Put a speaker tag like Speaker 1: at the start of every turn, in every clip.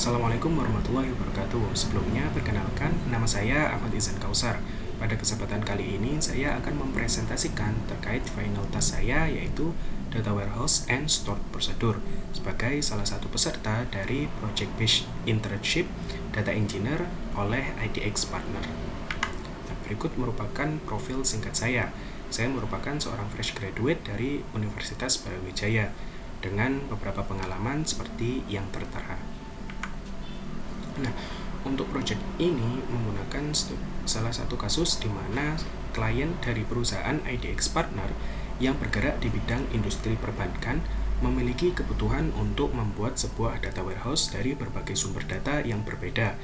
Speaker 1: Assalamualaikum warahmatullahi wabarakatuh. Sebelumnya, perkenalkan, nama saya Ahmad Izan Kausar. Pada kesempatan kali ini, saya akan mempresentasikan terkait final task saya, yaitu Data Warehouse and Stored Procedure, sebagai salah satu peserta dari Project Based Internship Data Engineer oleh IDX Partner. Nah, berikut merupakan profil singkat saya. Saya merupakan seorang fresh graduate dari Universitas Brawijaya, dengan beberapa pengalaman seperti yang tertera. Nah, untuk proyek ini menggunakan salah satu kasus di mana klien dari perusahaan IDX Partner yang bergerak di bidang industri perbankan memiliki kebutuhan untuk membuat sebuah data warehouse dari berbagai sumber data yang berbeda.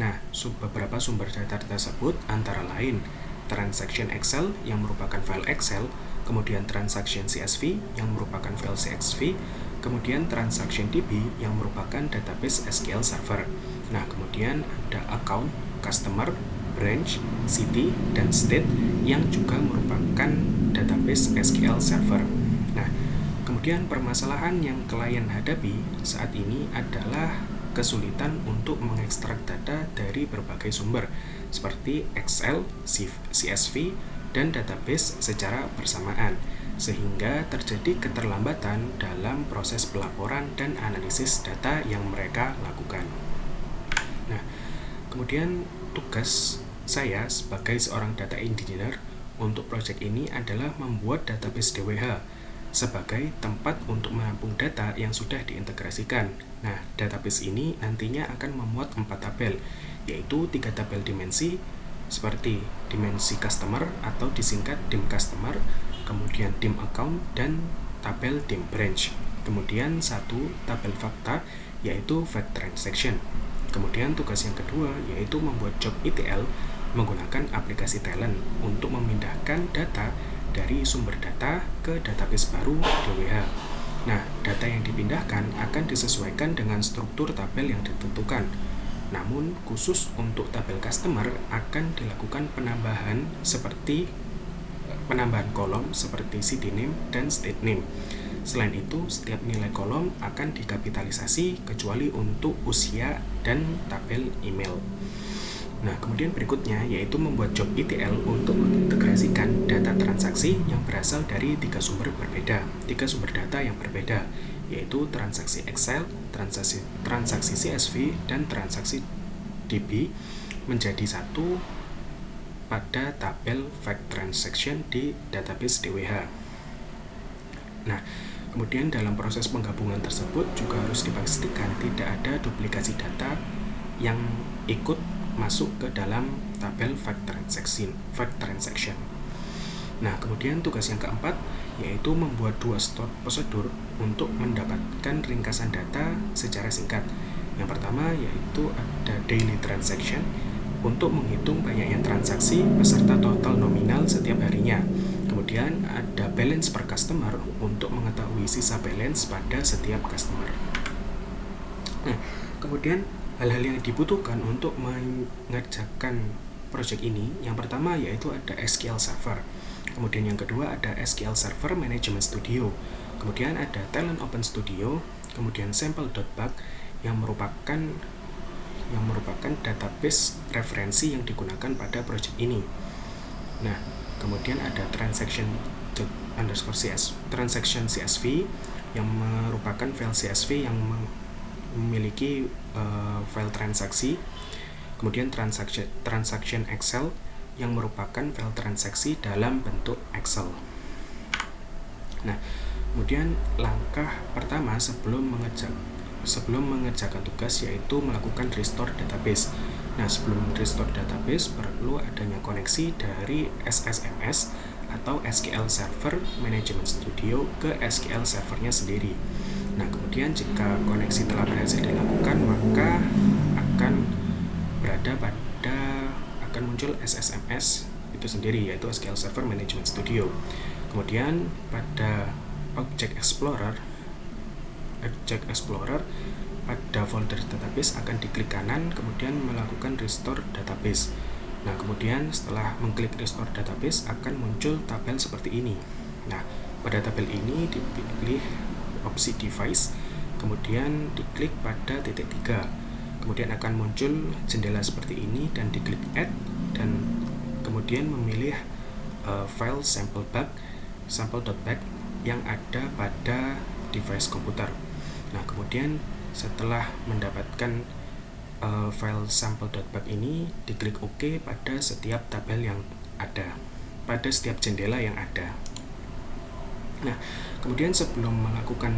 Speaker 1: Nah, beberapa sumber data tersebut antara lain transaction Excel yang merupakan file Excel, kemudian transaction CSV yang merupakan file CSV, kemudian transaction DB yang merupakan database SQL Server. Nah, kemudian ada account, customer, branch, city, dan state yang juga merupakan database SQL Server. Nah, kemudian permasalahan yang klien hadapi saat ini adalah kesulitan untuk mengekstrak data dari berbagai sumber seperti Excel, CSV, dan database secara bersamaan, sehingga terjadi keterlambatan dalam proses pelaporan dan analisis data yang mereka lakukan. Nah, kemudian tugas saya sebagai seorang data engineer untuk proyek ini adalah membuat database DWH sebagai tempat untuk menampung data yang sudah diintegrasikan. Nah, database ini nantinya akan memuat 4 tabel, yaitu 3 tabel dimensi, seperti dimensi customer atau disingkat DIM customer, kemudian DIM account, dan tabel DIM branch. Kemudian 1 tabel fakta, yaitu fact transaction. Kemudian tugas yang kedua yaitu membuat job ETL menggunakan aplikasi Talent untuk memindahkan data dari sumber data ke database baru DWH. Nah, data yang dipindahkan akan disesuaikan dengan struktur tabel yang ditentukan. Namun, khusus untuk tabel customer akan dilakukan penambahan kolom seperti city name dan state name. Selain itu, setiap nilai kolom akan dikapitalisasi kecuali untuk usia dan tabel email. Nah, kemudian berikutnya yaitu membuat job ETL untuk mengintegrasikan data transaksi yang berasal dari 3 sumber data yang berbeda, yaitu transaksi Excel, transaksi CSV, dan transaksi DB menjadi satu pada tabel fact transaction di database DWH. Nah, kemudian dalam proses penggabungan tersebut juga harus dipastikan tidak ada duplikasi data yang ikut masuk ke dalam tabel fact transaction. Nah, kemudian tugas yang keempat yaitu membuat 2 stored procedure untuk mendapatkan ringkasan data secara singkat. Yang pertama yaitu ada daily transaction untuk menghitung banyaknya transaksi beserta total nominal setiap harinya. Kemudian ada balance per customer untuk mengetahui sisa balance pada setiap customer. Nah, kemudian hal-hal yang dibutuhkan untuk mengerjakan proyek ini, yang pertama yaitu ada SQL Server. Kemudian yang kedua ada SQL Server Management Studio. Kemudian ada Talent Open Studio. Kemudian Sample.bag yang merupakan database referensi yang digunakan pada proyek ini. Nah, kemudian ada transaction CSV yang merupakan file CSV yang memiliki file transaksi. Kemudian transaction Excel yang merupakan file transaksi dalam bentuk Excel. Nah, kemudian langkah pertama sebelum mengerjakan tugas yaitu melakukan restore database. Nah, sebelum restore database perlu adanya koneksi dari SSMS atau SQL Server Management Studio ke SQL Servernya sendiri. Nah, kemudian jika koneksi telah berhasil dilakukan, maka akan muncul SSMS itu sendiri, yaitu SQL Server Management Studio. Kemudian pada Object Explorer pada folder database akan diklik kanan, kemudian melakukan restore database. Nah, kemudian setelah mengklik restore database akan muncul tabel seperti ini. Nah, pada tabel ini dipilih opsi device, kemudian diklik pada titik 3. Kemudian akan muncul jendela seperti ini dan diklik add dan kemudian memilih file sample.bag yang ada pada device komputer. Nah, kemudian setelah mendapatkan file sample.bag ini, diklik OK pada setiap tabel yang ada, pada setiap jendela yang ada. Nah, kemudian sebelum melakukan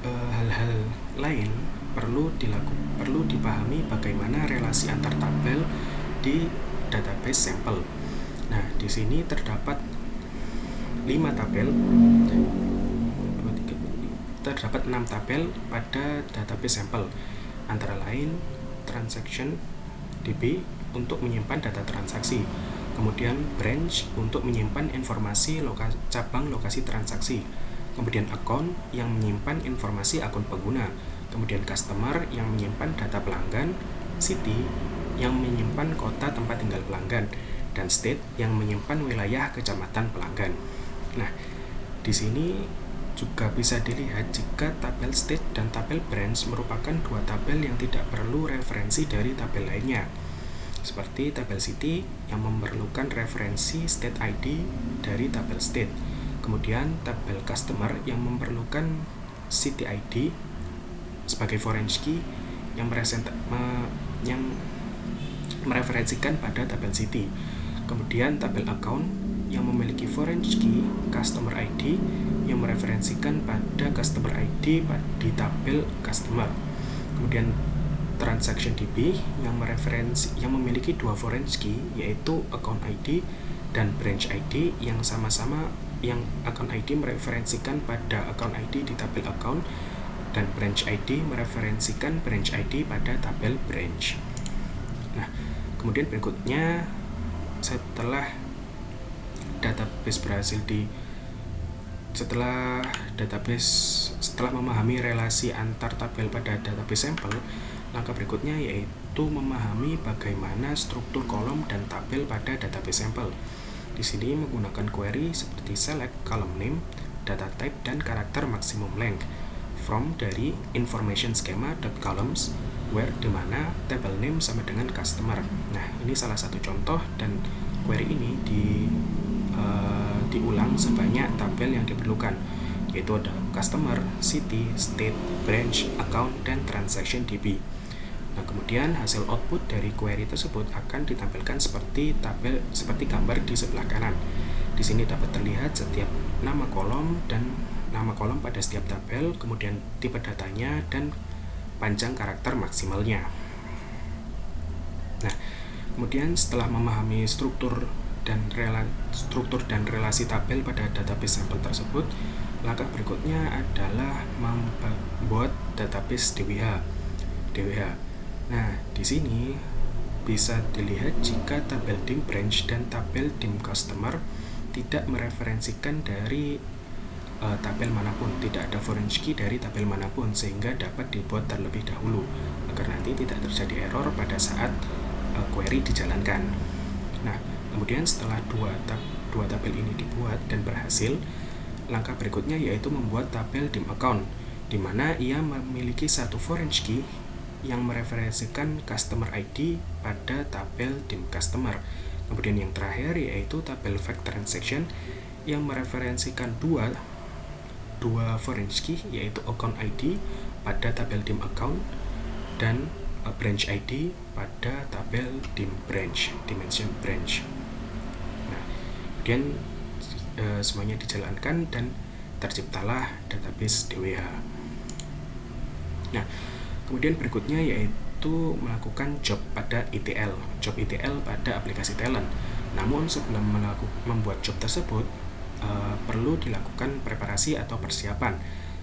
Speaker 1: hal-hal lain, perlu dipahami bagaimana relasi antar tabel di database sampel. Nah, di sini terdapat 6 tabel pada database sampel, antara lain transaction DB untuk menyimpan data transaksi, kemudian branch untuk menyimpan informasi cabang lokasi transaksi, kemudian account yang menyimpan informasi akun pengguna, kemudian customer yang menyimpan data pelanggan, city yang menyimpan kota tempat tinggal pelanggan, dan state yang menyimpan wilayah kecamatan pelanggan. Nah, di sini juga bisa dilihat jika tabel state dan tabel branch merupakan dua tabel yang tidak perlu referensi dari tabel lainnya, seperti tabel city yang memerlukan referensi state ID dari tabel state, kemudian tabel customer yang memerlukan city ID sebagai foreign key yang mereferensikan pada tabel city, kemudian tabel account yang memiliki foreign key customer ID yang mereferensikan pada customer ID di tabel customer, kemudian transaction DB yang memiliki dua foreign key, yaitu account ID dan branch ID yang account ID mereferensikan pada account ID di tabel account dan branch ID mereferensikan branch ID pada tabel branch. Nah, kemudian berikutnya setelah memahami relasi antar tabel pada database sampel, langkah berikutnya yaitu memahami bagaimana struktur kolom dan tabel pada database sampel. Di sini menggunakan query seperti select column name, data type, dan karakter maximum length from dari information schema.columns where dimana table name sama dengan customer. Nah, ini salah satu contoh dan query ini diulang sebanyak tabel yang diperlukan, yaitu ada customer, city, state, branch, account, dan transaction DB. Nah, kemudian hasil output dari query tersebut akan ditampilkan seperti gambar di sebelah kanan. Di sini dapat terlihat setiap nama kolom pada setiap tabel, kemudian tipe datanya dan panjang karakter maksimalnya. Nah, kemudian setelah memahami struktur dan relasi tabel pada database sampel tersebut, langkah berikutnya adalah membuat database DWH. Nah, di sini bisa dilihat jika tabel dim branch dan tabel dim customer tidak mereferensikan dari tabel manapun, tidak ada foreign key dari tabel manapun, sehingga dapat dibuat terlebih dahulu agar nanti tidak terjadi error pada saat query dijalankan. Nah, kemudian setelah dua tabel ini dibuat dan berhasil, langkah berikutnya yaitu membuat tabel dim account, di mana ia memiliki satu foreign key yang mereferensikan customer ID pada tabel dim customer. Kemudian yang terakhir yaitu tabel fact transaction yang mereferensikan dua foreign key, yaitu account ID pada tabel dim account dan branch ID pada tabel dim branch, dimension branch. Nah, kemudian semuanya dijalankan dan terciptalah database DWH. Nah, kemudian berikutnya yaitu melakukan job pada ETL pada aplikasi talent. Namun sebelum membuat job tersebut, perlu dilakukan preparasi atau persiapan.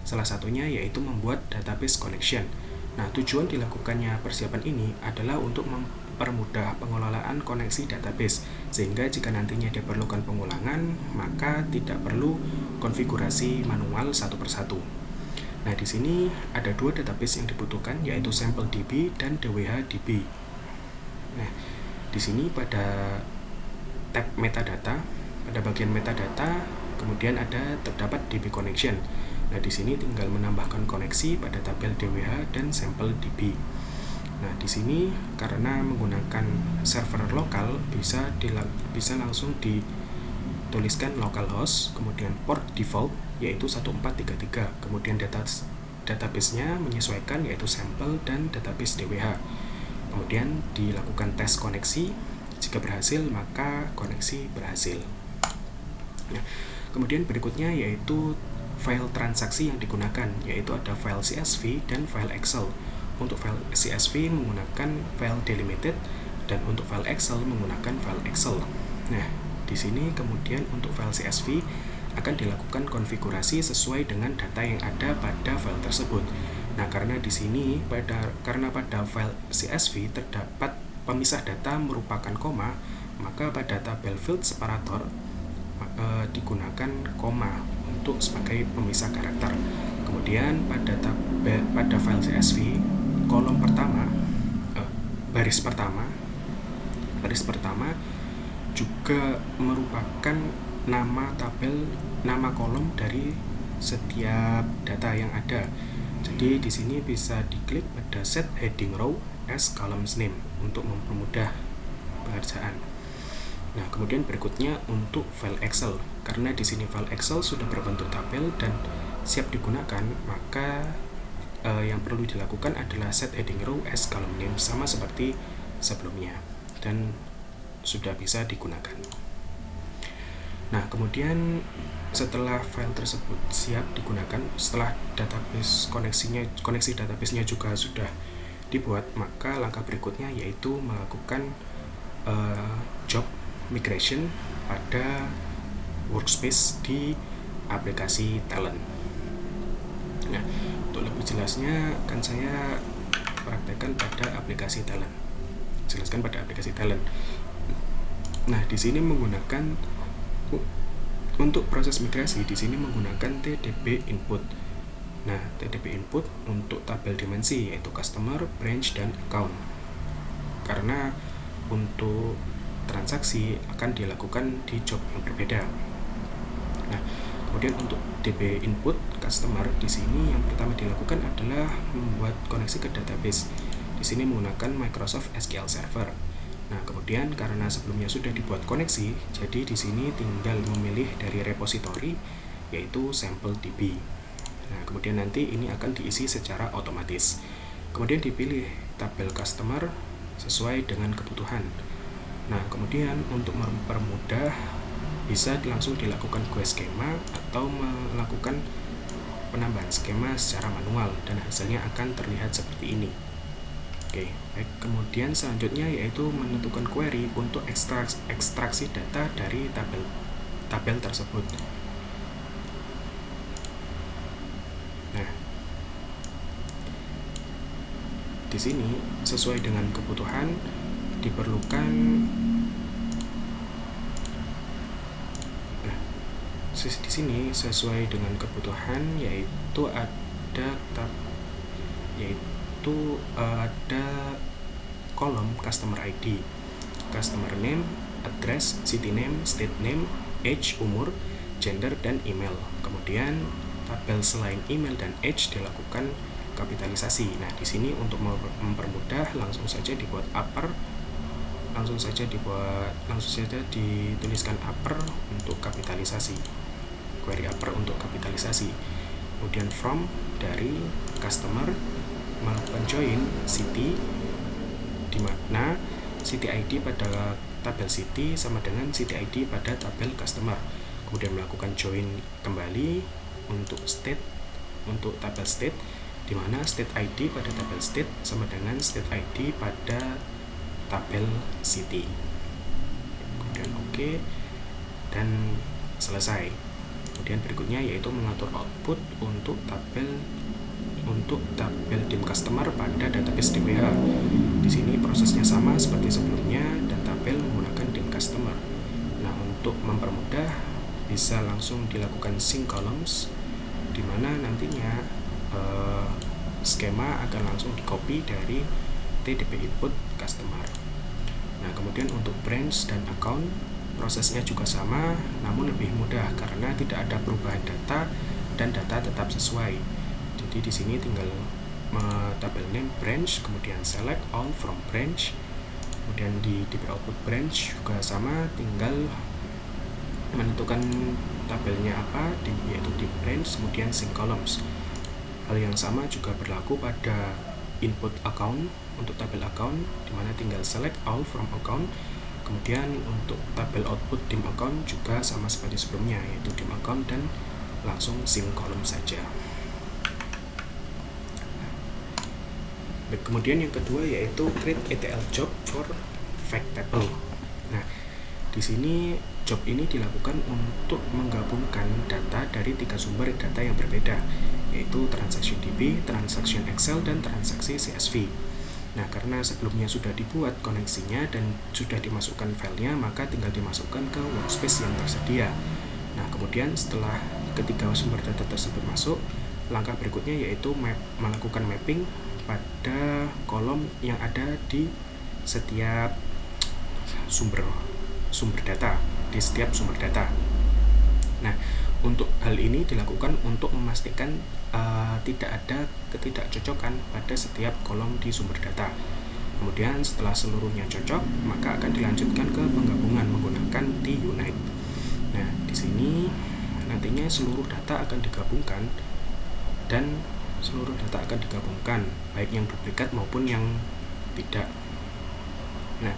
Speaker 1: Salah satunya yaitu membuat database connection. Nah, tujuan dilakukannya persiapan ini adalah untuk mempermudah pengelolaan koneksi database, sehingga jika nantinya diperlukan pengulangan, maka tidak perlu konfigurasi manual satu persatu. Nah, di sini ada dua database yang dibutuhkan, yaitu SampleDB dan DWHDB. Nah, di sini pada tab metadata, pada bagian metadata, kemudian terdapat DB connection. Nah, di sini tinggal menambahkan koneksi pada tabel DWH dan SampleDB. Nah, di sini karena menggunakan server lokal bisa langsung dituliskan localhost, kemudian port default yaitu 1433, kemudian database-nya menyesuaikan yaitu sampel dan database DWH. Kemudian dilakukan tes koneksi, jika berhasil maka koneksi berhasil. Nah, kemudian berikutnya yaitu file transaksi yang digunakan, yaitu ada file CSV dan file Excel. Untuk file CSV menggunakan file delimited dan untuk file Excel menggunakan file Excel. Nah, di sini kemudian untuk file CSV akan dilakukan konfigurasi sesuai dengan data yang ada pada file tersebut. Nah, karena di sini karena pada file CSV terdapat pemisah data merupakan koma, maka pada tabel field separator digunakan koma untuk sebagai pemisah karakter. Kemudian pada file CSV kolom pertama, baris pertama juga merupakan nama kolom dari setiap data yang ada. Jadi di sini bisa diklik pada set heading row as columns name untuk mempermudah pengerjaan. Nah, kemudian berikutnya untuk file Excel. Karena di sini file Excel sudah berbentuk tabel dan siap digunakan, maka yang perlu dilakukan adalah set heading row as column name sama seperti sebelumnya dan sudah bisa digunakan. Nah, kemudian setelah file tersebut siap digunakan, setelah koneksi database-nya juga sudah dibuat, maka langkah berikutnya yaitu melakukan job migration pada workspace di aplikasi Talent. Nah, untuk lebih jelasnya akan saya praktekkan pada aplikasi Talent. Nah, di sini menggunakan untuk proses migrasi di sini menggunakan TDB input. Nah, TDB input untuk tabel dimensi yaitu customer, branch, dan account. Karena untuk transaksi akan dilakukan di job yang berbeda. Nah, kemudian untuk DB input customer di sini yang pertama dilakukan adalah membuat koneksi ke database. Di sini menggunakan Microsoft SQL Server. Nah, kemudian karena sebelumnya sudah dibuat koneksi, jadi di sini tinggal memilih dari repository yaitu SampleDB. Nah, kemudian nanti ini akan diisi secara otomatis. Kemudian dipilih tabel customer sesuai dengan kebutuhan. Nah, kemudian untuk mempermudah bisa langsung dilakukan query skema atau melakukan penambahan skema secara manual dan hasilnya akan terlihat seperti ini. Oke, baik. Kemudian selanjutnya yaitu menentukan query untuk ekstraksi data dari tabel tersebut. Nah, di sini sesuai dengan kebutuhan diperlukan. Di sini sesuai dengan kebutuhan yaitu ada kolom customer ID, customer name, address, city name, state name, age, umur, gender, dan email. Kemudian tabel selain email dan age dilakukan kapitalisasi. Nah, di sini untuk mempermudah langsung saja dituliskan upper untuk kapitalisasi. Query upper untuk kapitalisasi. Kemudian from dari customer melakukan join city, di mana city ID pada tabel city sama dengan city ID pada tabel customer. Kemudian melakukan join kembali untuk state, untuk tabel state, di mana state ID pada tabel state sama dengan state ID pada tabel city. Kemudian oke, dan selesai. Kemudian berikutnya yaitu mengatur output untuk tabel dim customer pada database DWH. Di sini prosesnya sama seperti sebelumnya dan tabel menggunakan dim customer. Nah, untuk mempermudah bisa langsung dilakukan sync columns, di mana nantinya skema akan langsung di-copy dari TDB input customer. Nah, kemudian untuk branch dan account prosesnya juga sama, namun lebih mudah karena tidak ada perubahan data dan data tetap sesuai. Jadi di sini tinggal tabel name branch, kemudian select all from branch, kemudian di DB output branch juga sama, tinggal menentukan tabelnya apa, yaitu di branch, kemudian sync columns. Hal yang sama juga berlaku pada input account untuk tabel account, dimana tinggal select all from account. Kemudian untuk tabel output dim account juga sama seperti sebelumnya, yaitu dim account dan langsung sync column saja. Kemudian yang kedua yaitu create ETL job for fact table. Nah, di sini job ini dilakukan untuk menggabungkan data dari 3 sumber data yang berbeda, yaitu transaction DB, transaction Excel, dan transaksi CSV. Nah, karena sebelumnya sudah dibuat koneksinya dan sudah dimasukkan filenya, maka tinggal dimasukkan ke workspace yang tersedia. Nah, kemudian setelah ketiga sumber data tersebut masuk, langkah berikutnya yaitu melakukan mapping pada kolom yang ada di setiap sumber data, di setiap sumber data. Nah, untuk hal ini dilakukan untuk memastikan tidak ada ketidakcocokan pada setiap kolom di sumber data. Kemudian setelah seluruhnya cocok, maka akan dilanjutkan ke penggabungan menggunakan T-Unite. Nah, di sini nantinya seluruh data akan digabungkan dan seluruh data akan digabungkan, baik yang duplikat maupun yang tidak. Nah,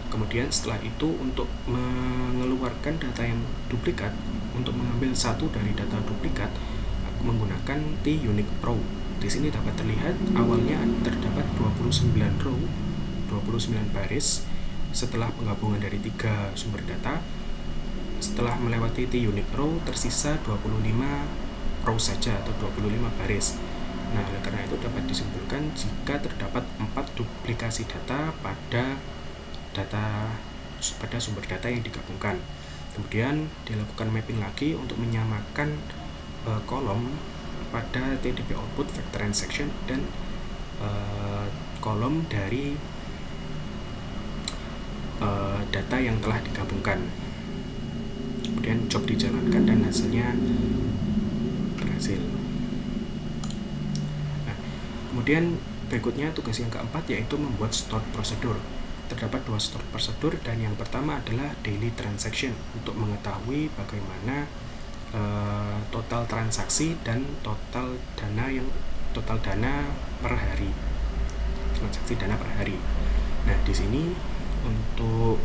Speaker 1: kemudian setelah itu untuk mengeluarkan data yang duplikat, untuk mengambil satu dari data duplikat menggunakan T-Unique Row. Di sini dapat terlihat awalnya terdapat 29 row, 29 baris. Setelah penggabungan dari 3 sumber data, setelah melewati T-Unique Row tersisa 25 row saja atau 25 baris. Nah, oleh karena itu dapat disimpulkan jika terdapat 4 duplikasi data pada sumber data yang digabungkan. Kemudian dilakukan mapping lagi untuk menyamakan kolom pada TDB output fact transaction dan kolom dari data yang telah digabungkan. Kemudian job dijalankan dan hasilnya berhasil. Kemudian berikutnya tugas yang keempat yaitu membuat stored procedure. Terdapat 2 stored procedure, dan yang pertama adalah daily transaction untuk mengetahui bagaimana total transaksi dan total dana per hari. Transaksi dana per hari. Nah, di sini untuk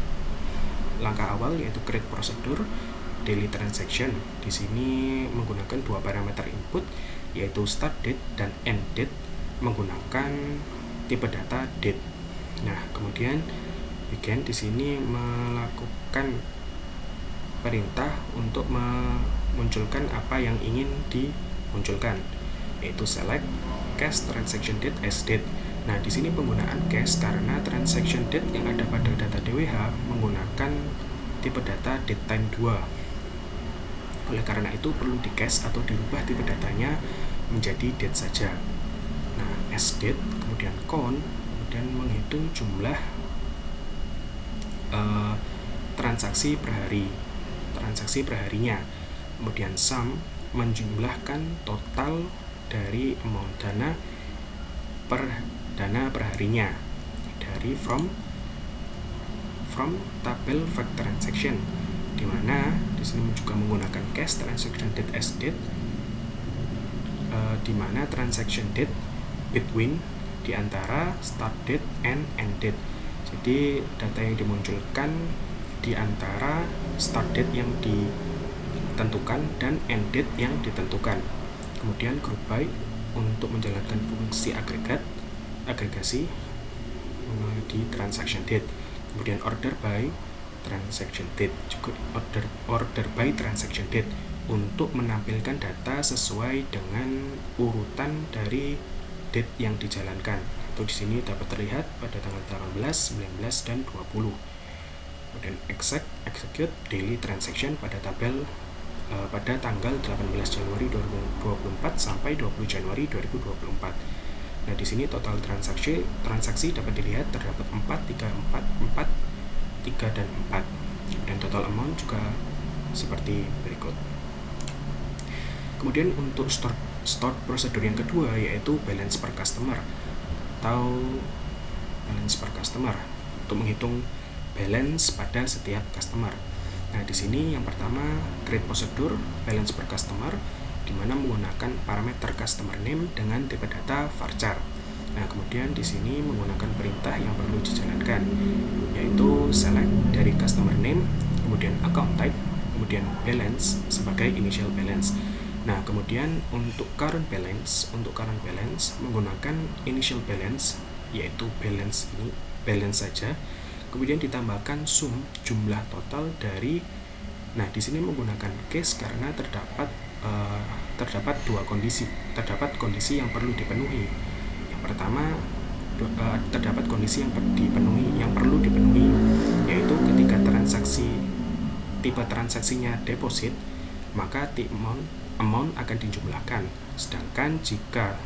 Speaker 1: langkah awal yaitu create procedure daily transaction. Di sini menggunakan 2 parameter input yaitu start date dan end date menggunakan tipe data date. Nah, kemudian begin di sini melakukan perintah untuk memunculkan apa yang ingin dimunculkan, yaitu select cache transaction date as date. Nah, di sini penggunaan cache karena transaction date yang ada pada data DWH menggunakan tipe data datetime 2. Oleh karena itu perlu di cache atau dirubah tipe datanya menjadi date saja. Nah, as date, kemudian count, kemudian menghitung jumlah transaksi per hari, transaksi perharinya. Kemudian sum, menjumlahkan total dari amount dana perharinya dari from tabel fact transaction, di mana di sini juga menggunakan cache transaction date as date, di mana transaction date between di antara start date and end date. Jadi data yang dimunculkan di antara start date yang ditentukan dan end date yang ditentukan. Kemudian group by untuk menjalankan fungsi agregasi di transaction date. Kemudian order by transaction date, juga order by transaction date untuk menampilkan data sesuai dengan urutan dari date yang dijalankan. Itu di sini dapat terlihat pada tanggal 18, 19, dan 20. Kemudian execute daily transaction pada pada tanggal 18 Januari 2024 sampai 20 Januari 2024. Nah, di sini total transaksi dapat dilihat terdapat 4, 3, dan 4. Dan total amount juga seperti berikut. Kemudian untuk stored prosedur yang kedua yaitu balance per customer atau balance per customer untuk menghitung balance pada setiap customer. Nah, di sini yang pertama create prosedur balance per customer di mana menggunakan parameter customer name dengan tipe data varchar. Nah, kemudian di sini menggunakan perintah yang perlu dijalankan yaitu select dari customer name, kemudian account type, kemudian balance sebagai initial balance. Nah, kemudian untuk current balance menggunakan initial balance yaitu balance ini balance saja. Kemudian ditambahkan sum jumlah total dari. Nah, di sini menggunakan case karena terdapat dua kondisi. Terdapat kondisi yang perlu dipenuhi. Yang pertama terdapat kondisi yang perlu dipenuhi yaitu ketika tipe transaksinya deposit, maka amount akan dijumlahkan. Sedangkan jika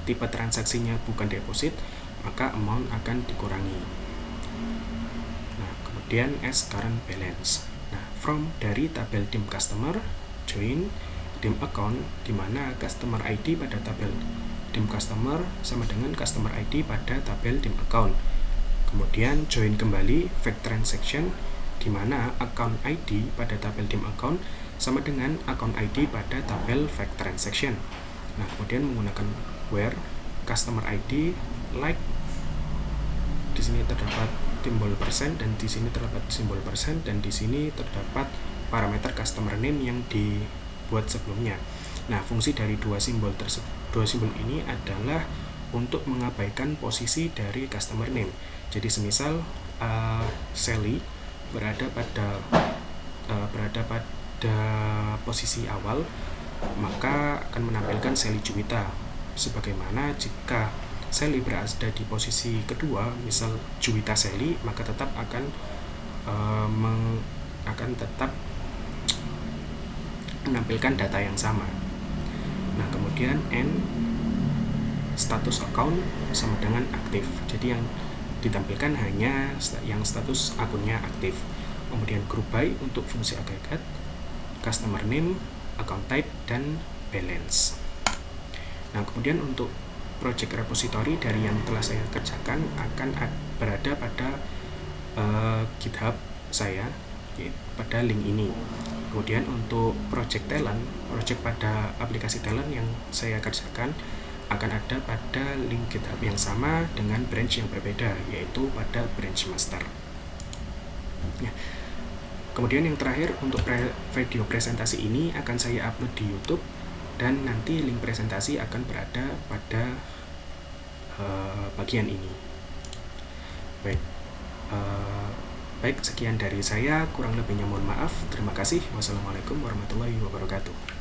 Speaker 1: tipe transaksinya bukan deposit, maka amount akan dikurangi. Nah, kemudian as current balance. Nah, from dari tabel dim customer join dim account di mana customer ID pada tabel dim customer sama dengan customer ID pada tabel dim account. Kemudian join kembali fact transaction di mana account ID pada tabel dim account sama dengan account ID pada tabel fact transaction. Nah, kemudian menggunakan where customer ID like di sini terdapat simbol persen dan di sini terdapat simbol persen dan di sini terdapat parameter customer name yang dibuat sebelumnya. Nah, fungsi dari dua simbol ini adalah untuk mengabaikan posisi dari customer name. Jadi semisal Sally berada pada posisi awal, maka akan menampilkan Sally Juwita. Sebagaimana jika Sally berada di posisi kedua, misal Juwita Sally, maka tetap akan tetap menampilkan data yang sama. Nah, kemudian N status account sama dengan aktif. Jadi yang ditampilkan hanya yang status akunnya aktif. Kemudian group by untuk fungsi agregat, customer name, account type, dan balance. Nah, kemudian untuk project repository dari yang telah saya kerjakan akan berada pada GitHub saya pada link ini. Kemudian untuk project pada aplikasi talent yang saya kerjakan akan ada pada link GitHub yang sama dengan branch yang berbeda, yaitu pada branch master. Ya. Kemudian yang terakhir untuk video presentasi ini akan saya upload di YouTube dan nanti link presentasi akan berada pada bagian ini. Baik, sekian dari saya, kurang lebihnya mohon maaf. Terima kasih. Wassalamualaikum warahmatullahi wabarakatuh.